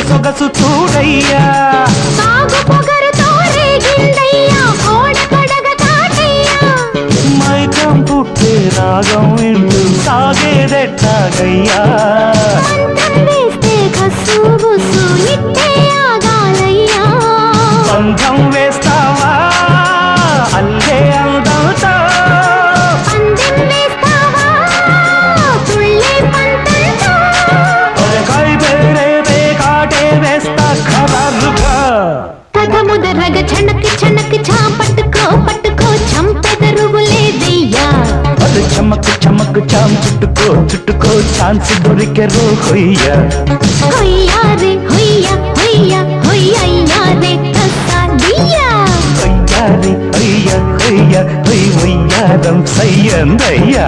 సొగసు చూడయ్యా సాగు పొగరుతో రేగిందయ్యా ఓడ పడగ కాటయ్యా మైకం పుట్టే రాగం వింటూ సాగేదెట్టాగయ్యా మంత్రం వేస్తే కస్సు బుస్సు ఇట్టే ఆగాలయ్యా బంధం వేస్తావా అల్లే అందంతో పందెం వేస్తావా తుళ్ళే పంతంతో కై బేరే కాటే వేస్తా ఖరారుగా తగముదరగ చణక్ చణక్ చా పట్టుకో పట్టుకో చంపెదరువు లేదయ్యా అది చమక్ చమక్ చాం చుట్టుకో చుట్టుకో ఛాన్స్ దొరికెరు హొయ్య హొయ్యా రే హొయ్యా హొయ్యా హొయ్యయ్యా రే కసాదియ్యా హొయ్యారి హొయ్య హొయ్య హొయ్ హొయ్యారం సయ్యందయ్యా